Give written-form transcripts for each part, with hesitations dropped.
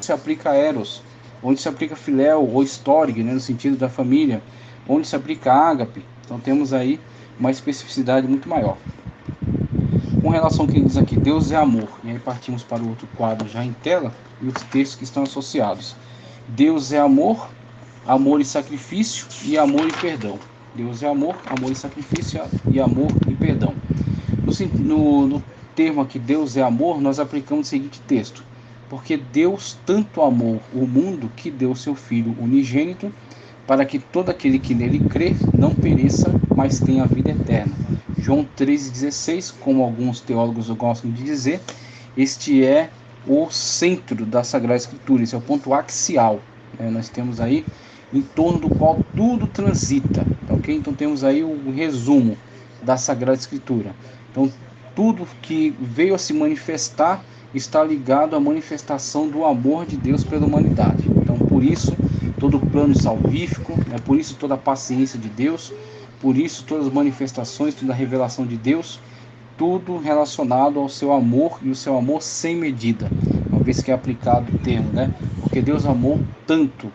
se aplica eros, onde se aplica filéu ou storge, né, no sentido da família, onde se aplica ágape. Então temos aí uma especificidade muito maior. Com relação ao que ele diz aqui, Deus é amor, e aí partimos para o outro quadro já em tela, e os textos que estão associados. Deus é amor, amor e sacrifício, e amor e perdão. Deus é amor, amor e sacrifício, e amor e perdão. No termo aqui, Deus é amor, nós aplicamos o seguinte texto: porque Deus tanto amou o mundo que deu seu Filho unigênito, para que todo aquele que nele crê não pereça, mas tenha a vida eterna. João 13,16, como alguns teólogos gostam de dizer, este é o centro da Sagrada Escritura, esse é o ponto axial. Nós temos aí em torno do qual tudo transita, ok? Então temos aí o resumo da Sagrada Escritura. Então tudo que veio a se manifestar está ligado à manifestação do amor de Deus pela humanidade. Então por isso todo o plano salvífico, por isso toda a paciência de Deus, por isso todas as manifestações, toda a revelação de Deus, tudo relacionado ao seu amor e o seu amor sem medida, uma vez que é aplicado o termo, porque Deus amou tanto,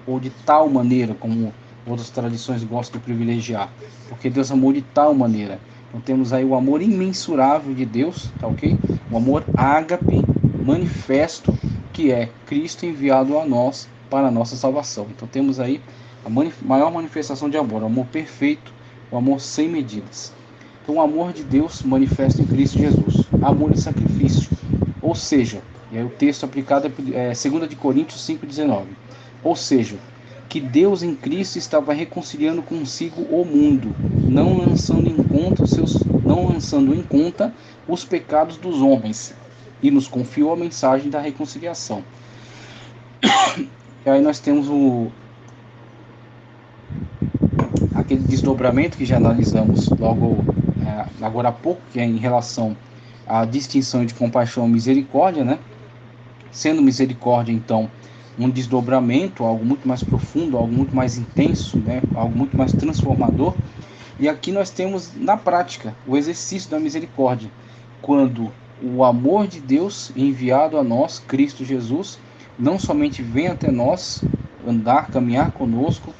ou de tal maneira, como outras tradições gostam de privilegiar, porque Deus amou de tal maneira. Então temos aí o amor imensurável de Deus, tá ok? O amor ágape, manifesto, que é Cristo enviado a nós para a nossa salvação. Então temos aí a maior manifestação de amor, o amor perfeito, o amor sem medidas. Então o amor de Deus manifesto em Cristo Jesus, amor e sacrifício, ou seja, e aí o texto aplicado é 2 Coríntios 5,19, ou seja, que Deus em Cristo estava reconciliando consigo o mundo, não lançando em conta os pecados dos homens, e nos confiou a mensagem da reconciliação. E aí nós temos aquele desdobramento que já analisamos logo agora há pouco, que é em relação à distinção de compaixão e misericórdia, Sendo misericórdia, então, um desdobramento, algo muito mais profundo, algo muito mais intenso, algo muito mais transformador. E aqui nós temos, na prática, o exercício da misericórdia, quando o amor de Deus enviado a nós, Cristo Jesus, não somente vem até nós, caminhar conosco,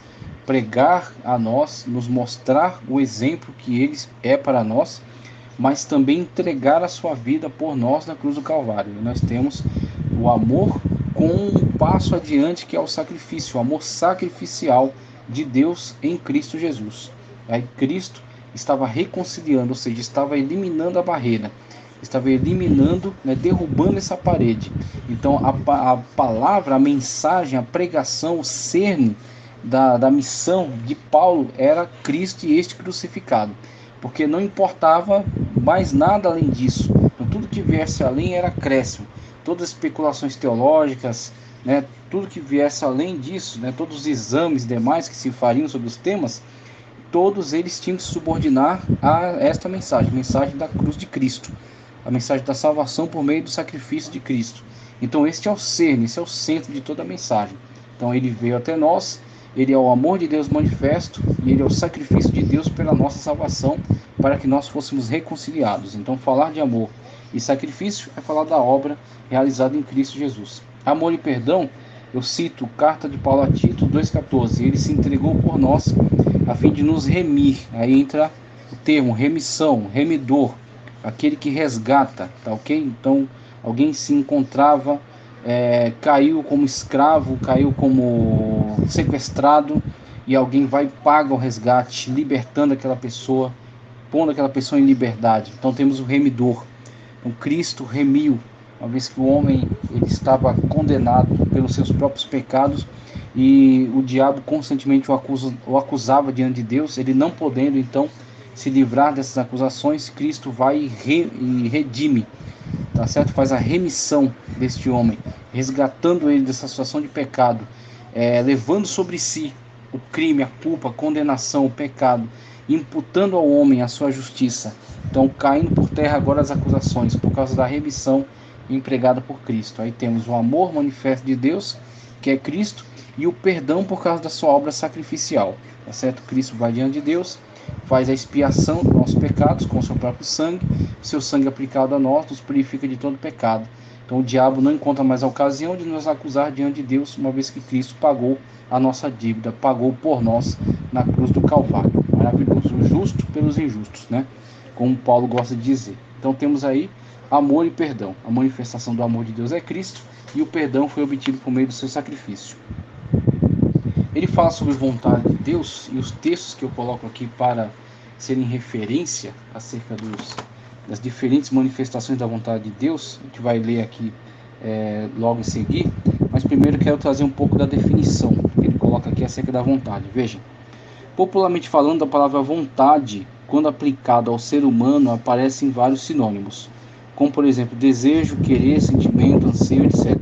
pregar a nós, nos mostrar o exemplo que Ele é para nós, mas também entregar a sua vida por nós na cruz do Calvário. E nós temos o amor com um passo adiante, que é o sacrifício, o amor sacrificial de Deus em Cristo Jesus. Aí Cristo estava reconciliando, ou seja, estava eliminando a barreira, estava eliminando, derrubando essa parede. Então a palavra, a mensagem, a pregação, o cerne da missão de Paulo era Cristo e este crucificado, porque não importava mais nada além disso. Então, tudo que viesse além era acréscimo. Todas as especulações teológicas, tudo que viesse além disso, todos os exames demais que se fariam sobre os temas, todos eles tinham que se subordinar a esta mensagem, a mensagem da cruz de Cristo, a mensagem da salvação por meio do sacrifício de Cristo. Então este é o cerne, esse é o centro de toda a mensagem. Então ele veio até nós, ele é o amor de Deus manifesto, e ele é o sacrifício de Deus pela nossa salvação, para que nós fôssemos reconciliados. Então falar de amor e sacrifício é falar da obra realizada em Cristo Jesus. Amor e perdão, eu cito carta de Paulo a Tito 2,14, ele se entregou por nós a fim de nos remir. Aí entra o termo remissão, remidor, aquele que resgata, tá ok? Então alguém se encontrava, caiu como escravo, caiu como sequestrado, e alguém vai e paga o resgate, libertando aquela pessoa, pondo aquela pessoa em liberdade. Então temos o remidor. Então Cristo remiu, uma vez que o homem ele estava condenado pelos seus próprios pecados, e o diabo constantemente o acusava diante de Deus, ele não podendo então se livrar dessas acusações, Cristo vai e redime, tá certo? Faz a remissão deste homem, resgatando ele dessa situação de pecado, levando sobre si o crime, a culpa, a condenação, o pecado, imputando ao homem a sua justiça. Então caindo por terra agora as acusações, por causa da remissão empregada por Cristo. Aí temos o amor manifesto de Deus, que é Cristo, e o perdão por causa da sua obra sacrificial, tá certo? Cristo vai diante de Deus, faz a expiação dos nossos pecados com o seu próprio sangue, seu sangue aplicado a nós nos purifica de todo pecado, Então o diabo não encontra mais a ocasião de nos acusar diante de Deus, uma vez que Cristo pagou a nossa dívida, pagou por nós na cruz do Calvário. Maravilhoso, o justo pelos injustos, né? Como Paulo gosta de dizer. Então temos aí amor e perdão. A manifestação do amor de Deus é Cristo, e o perdão foi obtido por meio do seu sacrifício. Ele fala sobre vontade de Deus, e os textos que eu coloco aqui para serem referência acerca das diferentes manifestações da vontade de Deus, a gente vai ler aqui logo em seguida, mas primeiro quero trazer um pouco da definição que ele coloca aqui acerca da vontade. Veja, popularmente falando, a palavra vontade, quando aplicada ao ser humano, aparece em vários sinônimos, como por exemplo desejo, querer, sentimento, anseio, etc.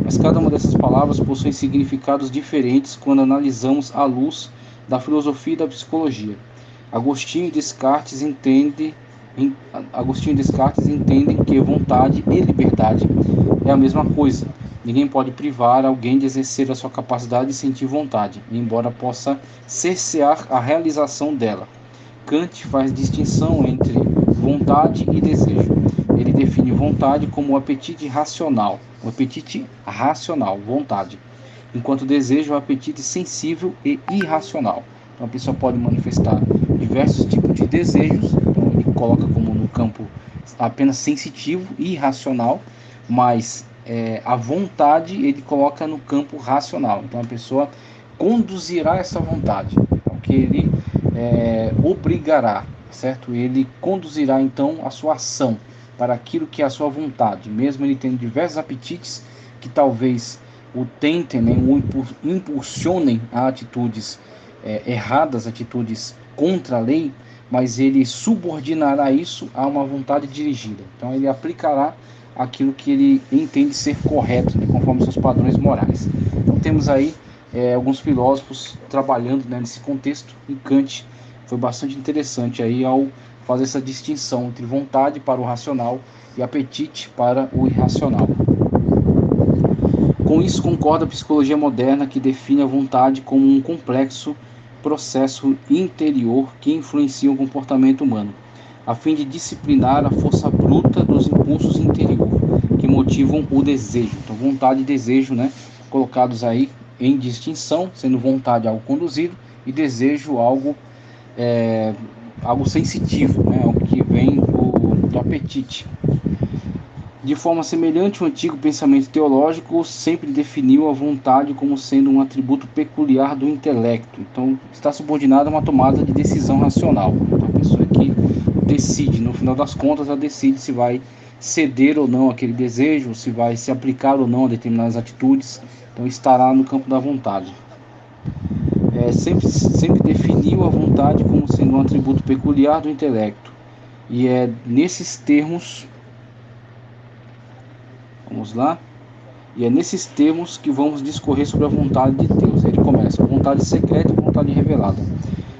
Mas cada uma dessas palavras possui significados diferentes quando analisamos à luz da filosofia e da psicologia. Agostinho e Descartes entendem que vontade e liberdade é a mesma coisa. Ninguém pode privar alguém de exercer a sua capacidade de sentir vontade, embora possa cercear a realização dela. Kant faz distinção entre vontade e desejo. Ele define vontade como o apetite racional, vontade, enquanto desejo é o apetite sensível e irracional. Então a pessoa pode manifestar diversos tipos de desejos, então ele coloca como no campo apenas sensitivo e irracional, mas a vontade ele coloca no campo racional. Então a pessoa conduzirá essa vontade, porque ele obrigará, certo? Ele conduzirá então a sua ação para aquilo que é a sua vontade, mesmo ele tendo diversos apetites que talvez o tentem, né, o impulsionem a atitudes erradas, atitudes contra a lei, mas ele subordinará isso a uma vontade dirigida. Então ele aplicará aquilo que ele entende ser correto, né, conforme seus padrões morais. Então temos aí alguns filósofos trabalhando, né, nesse contexto, e Kant foi bastante interessante aí ao fazer essa distinção entre vontade para o racional e apetite para o irracional. Com isso concorda a psicologia moderna, que define a vontade como um complexo processo interior que influencia o comportamento humano, a fim de disciplinar a força bruta dos impulsos interior que motivam o desejo. Então, vontade e desejo, né, colocados aí em distinção, sendo vontade algo conduzido e desejo algo sensitivo, né, algo que vem do apetite. De forma semelhante, o antigo pensamento teológico sempre definiu a vontade como sendo um atributo peculiar do intelecto. Então, está subordinada a uma tomada de decisão racional. Então, a pessoa que decide, no final das contas, ela decide se vai ceder ou não aquele desejo, se vai se aplicar ou não a determinadas atitudes. Então, estará no campo da vontade. Sempre definiu a vontade como sendo um atributo peculiar do intelecto. E é nesses termos... Vamos lá. E é nesses termos que vamos discorrer sobre a vontade de Deus. Ele começa: a vontade secreta e a vontade revelada.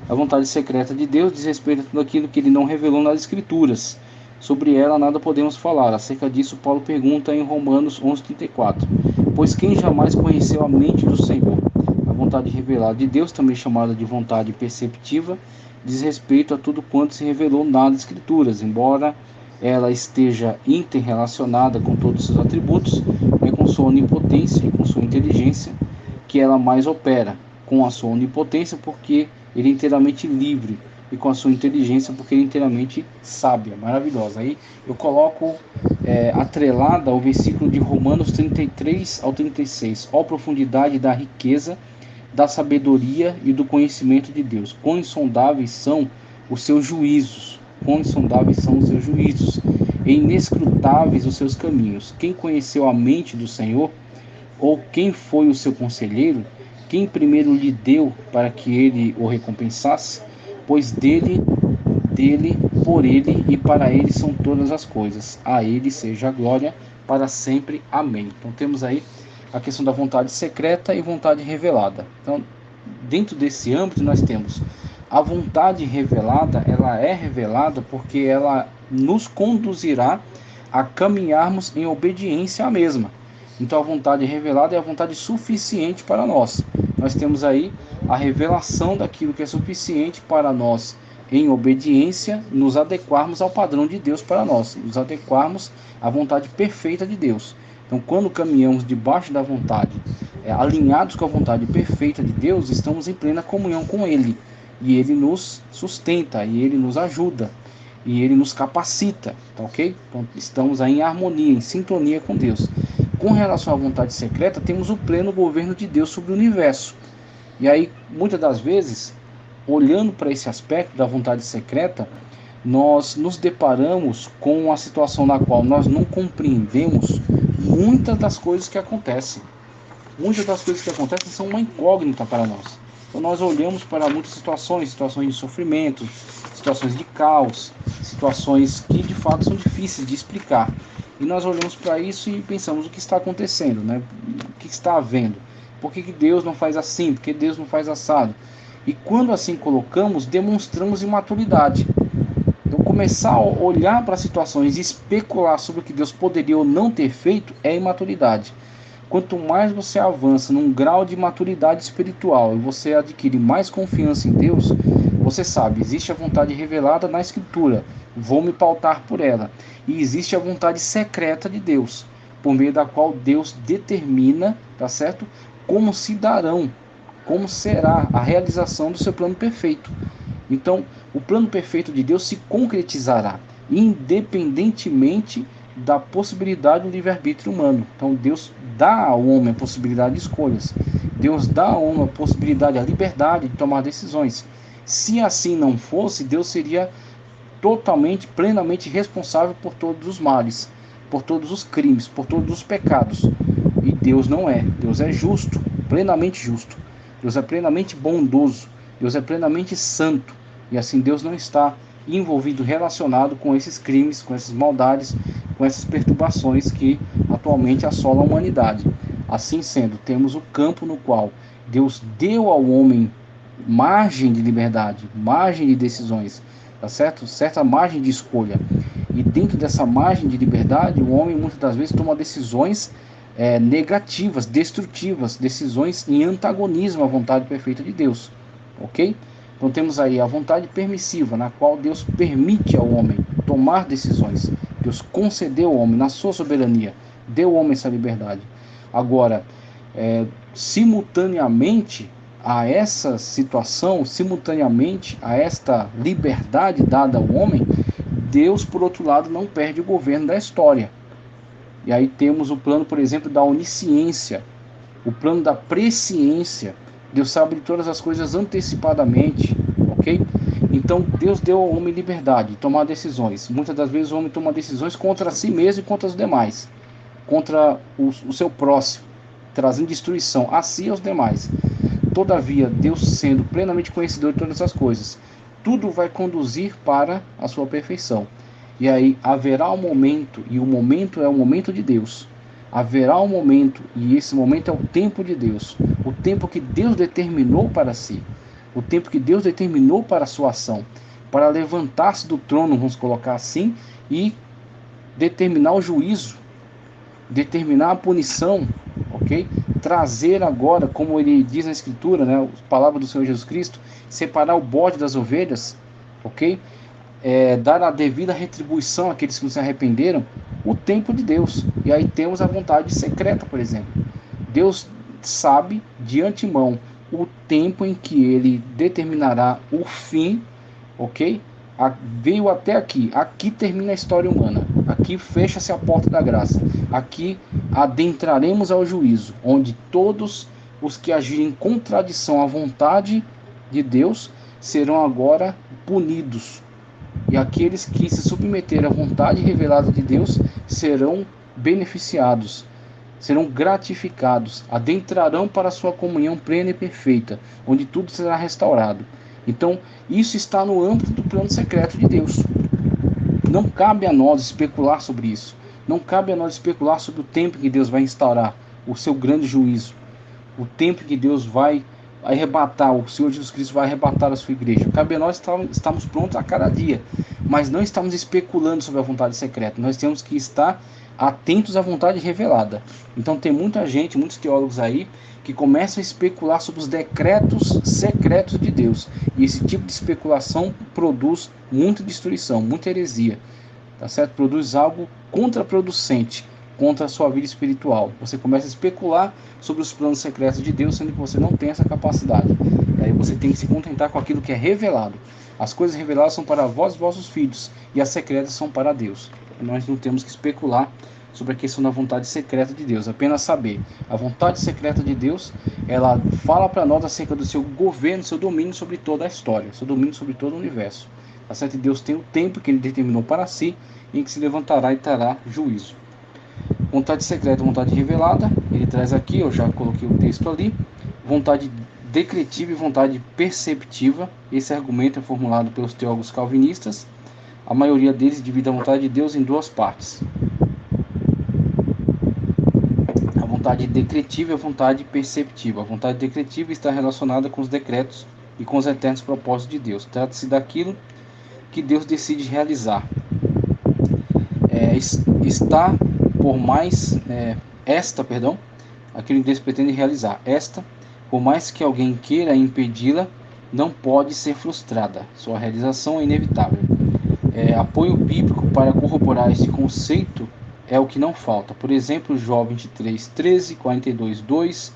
A vontade secreta de Deus diz respeito a tudo aquilo que ele não revelou nas Escrituras. Sobre ela nada podemos falar. Acerca disso, Paulo pergunta em Romanos 11:34. Pois quem jamais conheceu a mente do Senhor? A vontade revelada de Deus, também chamada de vontade perceptiva, diz respeito a tudo quanto se revelou nas Escrituras, embora ela esteja interrelacionada com todos os seus atributos, é com sua onipotência e com sua inteligência que ela mais opera, com a sua onipotência porque ele é inteiramente livre, e com a sua inteligência porque ele é inteiramente sábio. Maravilhosa. Aí eu coloco atrelada ao versículo de Romanos 33 ao 36, ó profundidade da riqueza, da sabedoria e do conhecimento de Deus, quão insondáveis são os seus juízos, e inescrutáveis os seus caminhos. Quem conheceu a mente do Senhor? Ou quem foi o seu conselheiro? Quem primeiro lhe deu para que ele o recompensasse? Pois dele, por ele e para ele são todas as coisas. A ele seja a glória para sempre. Amém. Então temos aí a questão da vontade secreta e vontade revelada. Então, dentro desse âmbito, nós temos a vontade revelada. Ela é revelada porque ela nos conduzirá a caminharmos em obediência à mesma. Então a vontade revelada é a vontade suficiente para nós. Nós temos aí a revelação daquilo que é suficiente para nós, em obediência, nos adequarmos ao padrão de Deus para nós, nos adequarmos à vontade perfeita de Deus. Então, quando caminhamos debaixo da vontade, alinhados com a vontade perfeita de Deus, estamos em plena comunhão com Ele. E Ele nos sustenta, e Ele nos ajuda, e Ele nos capacita, tá ok? Então, estamos aí em harmonia, em sintonia com Deus. Com relação à vontade secreta, temos o pleno governo de Deus sobre o universo. E aí, muitas das vezes, olhando para esse aspecto da vontade secreta, nós nos deparamos com uma situação na qual nós não compreendemos muitas das coisas que acontecem. Muitas das coisas que acontecem são uma incógnita para nós. Então nós olhamos para muitas situações de sofrimento, situações de caos, situações que de fato são difíceis de explicar. E nós olhamos para isso e pensamos o que está acontecendo, né? O que está havendo. Por que Deus não faz assim? Por que Deus não faz assado? E quando assim colocamos, demonstramos imaturidade. Então começar a olhar para situações e especular sobre o que Deus poderia ou não ter feito é imaturidade. Quanto mais você avança num grau de maturidade espiritual e você adquire mais confiança em Deus, você sabe, existe a vontade revelada na Escritura, vou me pautar por ela. E existe a vontade secreta de Deus, por meio da qual Deus determina, tá certo? Como se darão, como será a realização do seu plano perfeito. Então, o plano perfeito de Deus se concretizará, independentemente da possibilidade do livre-arbítrio humano. Então, Deus dá ao homem a possibilidade de escolhas. Deus dá ao homem a possibilidade, a liberdade de tomar decisões. Se assim não fosse, Deus seria totalmente, plenamente responsável por todos os males, por todos os crimes, por todos os pecados. E Deus não é. Deus é justo, plenamente justo. Deus é plenamente bondoso. Deus é plenamente santo. E assim Deus não está envolvido, relacionado com esses crimes, com essas maldades, com essas perturbações que atualmente assolam a humanidade. Assim sendo, temos o campo no qual Deus deu ao homem margem de liberdade, margem de decisões, tá certo? Certa margem de escolha. E dentro dessa margem de liberdade, o homem muitas das vezes toma decisões negativas, destrutivas, decisões em antagonismo à vontade perfeita de Deus, ok? Então temos aí a vontade permissiva, na qual Deus permite ao homem tomar decisões. Deus concedeu ao homem, na sua soberania, deu ao homem essa liberdade. Agora, simultaneamente a essa situação, simultaneamente a esta liberdade dada ao homem, Deus, por outro lado, não perde o governo da história. E aí temos o plano, por exemplo, da onisciência, o plano da presciência. Deus sabe de todas as coisas antecipadamente, ok? Então Deus deu ao homem liberdade de tomar decisões. Muitas das vezes o homem toma decisões contra si mesmo e contra os demais, contra o seu próximo, trazendo destruição a si e aos demais. Todavia, Deus sendo plenamente conhecedor de todas as coisas, tudo vai conduzir para a sua perfeição. E aí haverá um momento, e o momento é o momento de Deus. Haverá um momento, e esse momento é o tempo de Deus, o tempo que Deus determinou para si, o tempo que Deus determinou para a sua ação, para levantar-se do trono, vamos colocar assim, e determinar o juízo, determinar a punição, ok? Trazer agora, como ele diz na Escritura, né, a palavra do Senhor Jesus Cristo, separar o bode das ovelhas, ok? Dar a devida retribuição àqueles que não se arrependeram, o tempo de Deus. E aí temos a vontade secreta, por exemplo. Deus sabe de antemão o tempo em que ele determinará o fim, ok? Veio até aqui. Aqui termina a história humana. Aqui fecha-se a porta da graça. Aqui adentraremos ao juízo, onde todos os que agirem em contradição à vontade de Deus serão agora punidos. E aqueles que se submeterem à vontade revelada de Deus serão beneficiados, serão gratificados, adentrarão para a sua comunhão plena e perfeita, onde tudo será restaurado. Então, isso está no âmbito do plano secreto de Deus. Não cabe a nós especular sobre isso. Não cabe a nós especular sobre o tempo que Deus vai instaurar o seu grande juízo, o tempo que Deus vai arrebatar, o Senhor Jesus Cristo vai arrebatar a sua igreja. Cabe a nós estarmos prontos a cada dia, mas não estamos especulando sobre a vontade secreta. Nós temos que estar atentos à vontade revelada. Então tem muita gente, muitos teólogos aí, que começam a especular sobre os decretos secretos de Deus. E esse tipo de especulação produz muita destruição, muita heresia. Tá certo? Produz algo contraproducente. contra a sua vida espiritual. Você começa a especular sobre os planos secretos de Deus, sendo que você não tem essa capacidade. E aí você tem que se contentar com aquilo que é revelado. As coisas reveladas são para vós e vossos filhos, e as secretas são para Deus. Nós não temos que especular sobre a questão da vontade secreta de Deus, apenas saber. A vontade secreta de Deus, ela fala para nós acerca do seu governo, seu domínio sobre toda a história, seu domínio sobre todo o universo. Tá certo? E Deus tem o tempo que ele determinou para si, em que se levantará e trará juízo. Vontade secreta, vontade revelada, ele traz aqui, eu já coloquei o texto ali, vontade decretiva e vontade perceptiva. Esse argumento é formulado pelos teólogos calvinistas. A maioria deles divide a vontade de Deus em duas partes: a vontade decretiva e a vontade perceptiva. A vontade decretiva está relacionada com os decretos e com os eternos propósitos de Deus. Trata-se daquilo que Deus decide realizar. Aquilo que Deus pretende realizar. Esta, por mais que alguém queira impedi-la, não pode ser frustrada. Sua realização é inevitável. Apoio bíblico para corroborar este conceito é o que não falta. Por exemplo, Jó 23:13, 42:2,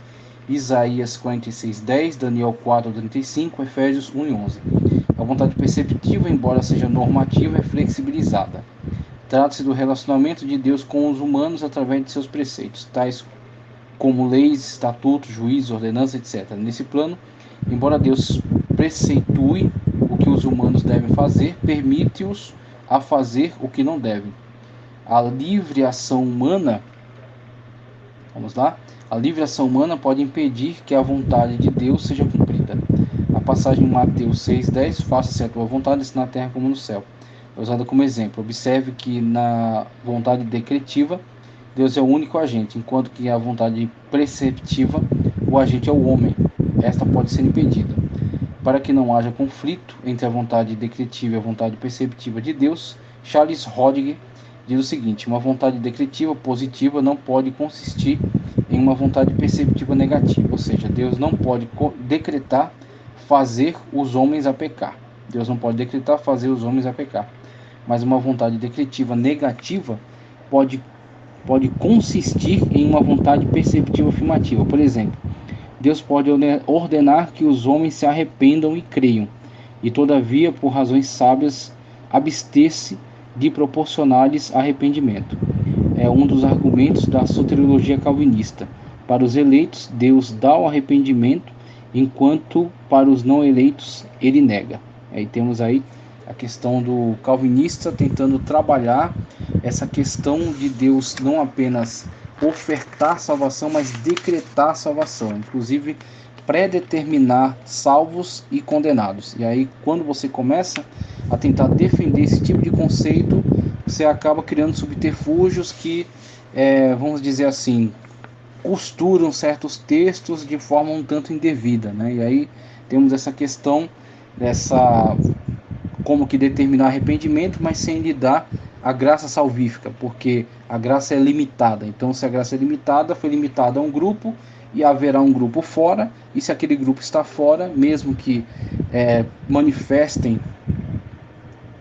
Isaías 46:10, Daniel 4:35, Efésios 1:11. A vontade perceptiva, embora seja normativa, é flexibilizada. Trata-se do relacionamento de Deus com os humanos através de seus preceitos, tais como leis, estatutos, juízos, ordenanças, etc. Nesse plano, embora Deus preceitue o que os humanos devem fazer, permite-os a fazer o que não devem. A livre ação humana, a livre ação humana pode impedir que a vontade de Deus seja cumprida. A passagem em Mateus 6:10, faça-se a tua vontade, assim na terra como no céu, é usada como exemplo. Observe que na vontade decretiva, Deus é o único agente, enquanto que a vontade preceptiva, o agente é o homem. Esta pode ser impedida. Para que não haja conflito entre a vontade decretiva e a vontade perceptiva de Deus, Charles Hodge diz o seguinte: uma vontade decretiva positiva não pode consistir em uma vontade perceptiva negativa, ou seja, Deus não pode decretar fazer os homens a pecar. Deus não pode decretar fazer os homens a pecar. Mas uma vontade decretiva negativa pode consistir em uma vontade perceptiva afirmativa. Por exemplo, Deus pode ordenar que os homens se arrependam e creiam, e todavia, por razões sábias, abster-se de proporcionar-lhes arrependimento. É um dos argumentos da soteriologia calvinista. Para os eleitos, Deus dá o arrependimento, enquanto para os não eleitos, ele nega. Aí temos aí a questão do calvinista tentando trabalhar essa questão de Deus não apenas ofertar salvação, mas decretar salvação, inclusive predeterminar salvos e condenados. E aí, quando você começa a tentar defender esse tipo de conceito, você acaba criando subterfúgios que, vamos dizer assim, costuram certos textos de forma um tanto indevida, né? E aí temos essa questão dessa como que determinar arrependimento, mas sem lhe dar a graça salvífica, porque a graça é limitada. Então, se a graça é limitada, foi limitada a um grupo e haverá um grupo fora, e se aquele grupo está fora, mesmo que manifestem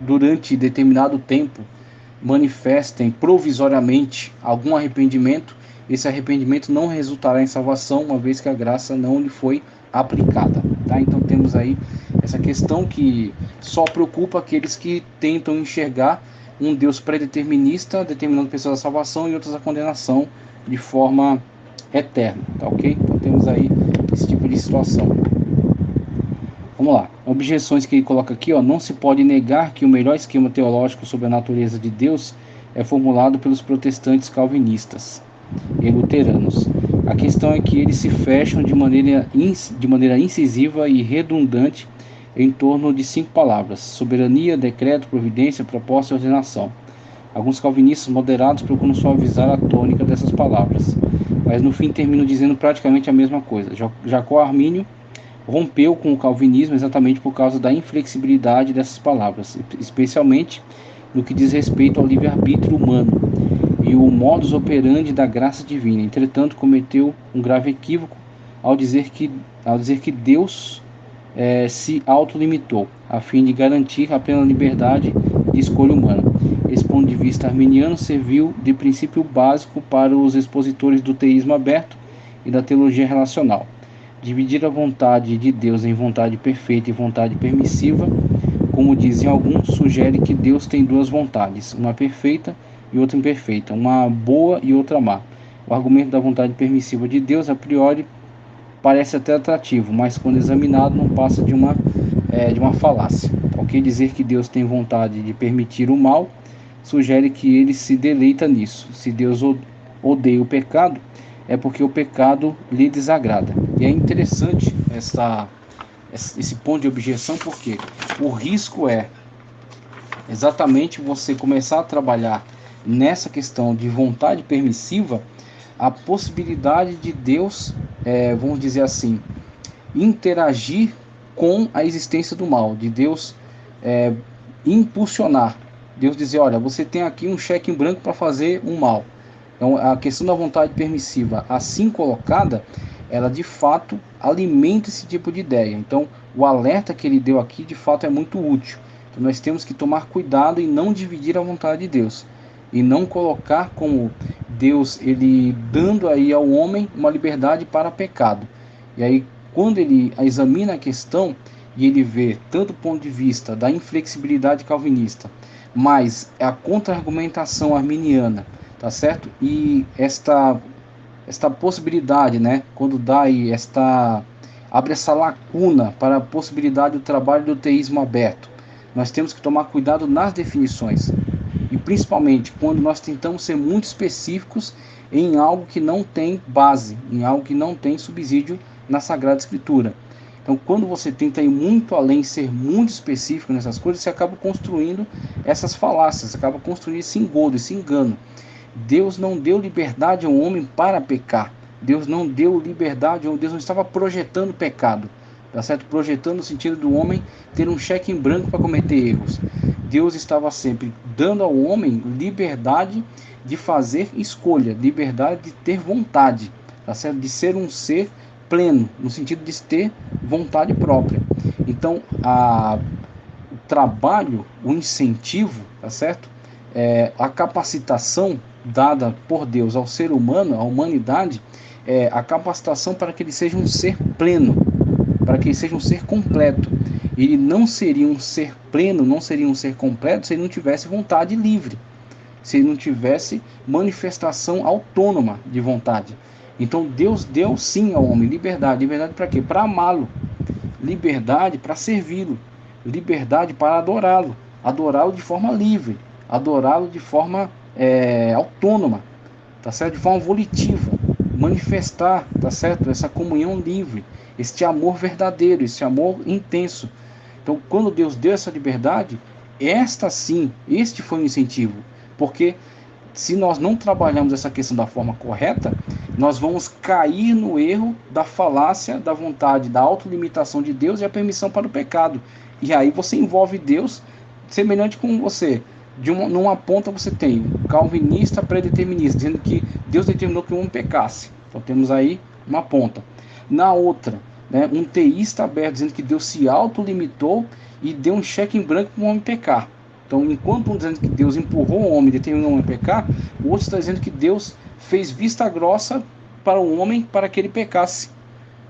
durante determinado tempo, manifestem provisoriamente algum arrependimento, esse arrependimento não resultará em salvação, uma vez que a graça não lhe foi aplicada. Tá? Então temos aí essa questão que só preocupa aqueles que tentam enxergar um Deus predeterminista, determinando pessoas a salvação e outras a condenação de forma eterna, tá ok? Então temos aí esse tipo de situação. Vamos lá, objeções que ele coloca aqui, ó: não se pode negar que o melhor esquema teológico sobre a natureza de Deus é formulado pelos protestantes calvinistas e luteranos. A questão é que eles se fecham de maneira incisiva e redundante em torno de 5 palavras: soberania, decreto, providência, propósito e ordenação. Alguns calvinistas moderados procuram suavizar a tônica dessas palavras, mas no fim terminam dizendo praticamente a mesma coisa. Jacó Armínio rompeu com o calvinismo exatamente por causa da inflexibilidade dessas palavras, especialmente no que diz respeito ao livre-arbítrio humano e o modus operandi da graça divina. Entretanto, cometeu um grave equívoco ao dizer que Deus se autolimitou, a fim de garantir a plena liberdade de escolha humana. esse ponto de vista arminiano serviu de princípio básico para os expositores do teísmo aberto e da teologia relacional. Dividir a vontade de Deus em vontade perfeita e vontade permissiva, como dizem alguns, sugere que Deus tem duas vontades, uma perfeita e outra imperfeita, uma boa e outra má. O argumento da vontade permissiva de Deus, a priori, parece até atrativo, mas quando examinado não passa de uma falácia. Ok? Dizer que Deus tem vontade de permitir o mal sugere que ele se deleita nisso. Se Deus odeia o pecado, é porque o pecado lhe desagrada. E é interessante esse ponto de objeção, porque o risco é exatamente você começar a trabalhar nessa questão de vontade permissiva, a possibilidade de Deus, vamos dizer assim, interagir com a existência do mal, de Deus impulsionar, Deus dizer, olha, você tem aqui um cheque em branco para fazer um mal. Então, a questão da vontade permissiva, assim colocada, ela de fato alimenta esse tipo de ideia. Então, o alerta que ele deu aqui, de fato, é muito útil. Então, nós temos que tomar cuidado em não dividir a vontade de Deus, e não colocar como Deus, ele dando aí ao homem uma liberdade para pecado. E aí, quando ele examina a questão, e ele vê tanto o ponto de vista da inflexibilidade calvinista, mas a contra-argumentação arminiana, tá certo? E esta possibilidade, né, quando dá aí abre essa lacuna para a possibilidade do trabalho do teísmo aberto, nós temos que tomar cuidado nas definições, e principalmente quando nós tentamos ser muito específicos em algo que não tem base, em algo que não tem subsídio na Sagrada Escritura. Então, quando você tenta ir muito além, ser muito específico nessas coisas, você acaba construindo essas falácias, acaba construindo esse engodo, esse engano. Deus não deu liberdade ao homem para pecar. Deus não deu liberdade, Deus não estava projetando pecado, tá certo? Projetando no sentido do homem ter um cheque em branco para cometer erros. Deus estava sempre dando ao homem liberdade de fazer escolha, liberdade de ter vontade, tá certo? De ser um ser pleno, no sentido de ter vontade própria. Então, o trabalho, o incentivo, tá certo? A capacitação dada por Deus ao ser humano, à humanidade, a capacitação para que ele seja um ser pleno, para que ele seja um ser completo. Ele não seria um ser pleno, não seria um ser completo se ele não tivesse vontade livre, se ele não tivesse manifestação autônoma de vontade. Então Deus deu sim ao homem liberdade. Liberdade para quê? Para amá-lo. Liberdade para servi-lo. Liberdade para adorá-lo. Adorá-lo de forma livre. Adorá-lo de forma autônoma, tá certo? De forma volitiva. Manifestar, tá certo? Essa comunhão livre. Este amor verdadeiro, esse amor intenso. Então, quando Deus deu essa liberdade, este foi o incentivo. Porque se nós não trabalhamos essa questão da forma correta, nós vamos cair no erro da falácia da vontade, da autolimitação de Deus e a permissão para o pecado. E aí você envolve Deus semelhante com você. Numa ponta você tem calvinista predeterminista, dizendo que Deus determinou que o homem pecasse. Então temos aí uma ponta. Na outra, né, um teísta aberto, dizendo que Deus se autolimitou e deu um cheque em branco para o homem pecar. Então, enquanto um dizendo que Deus empurrou o homem e determinou o homem pecar, o outro está dizendo que Deus fez vista grossa para o homem para que ele pecasse.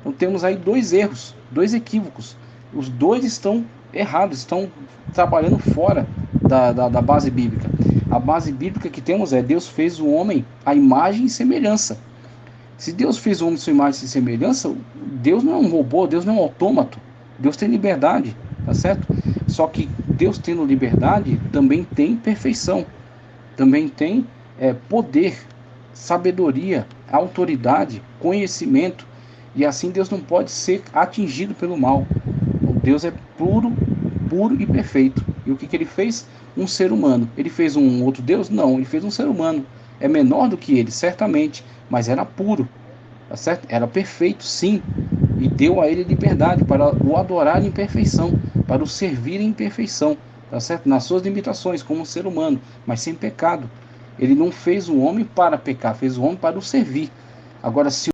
Então, temos aí dois erros, dois equívocos. Os dois estão errados, estão trabalhando fora da base bíblica. A base bíblica que temos é: Deus fez o homem à imagem e semelhança. Se Deus fez o homem à sua imagem e semelhança, Deus não é um robô, Deus não é um autômato. Deus tem liberdade, tá certo? Só que Deus tendo liberdade também tem perfeição, também tem poder, sabedoria, autoridade, conhecimento, e assim Deus não pode ser atingido pelo mal. Deus é puro e perfeito. E o que ele fez? Um ser humano. Ele fez um outro Deus? Não, ele fez um ser humano. É menor do que ele, certamente, mas era puro, tá certo? Era perfeito, sim, e deu a ele liberdade para o adorar em perfeição, para o servir em perfeição, tá certo? Nas suas limitações, como um ser humano, mas sem pecado. Ele não fez o homem para pecar, fez o homem para o servir. Agora, se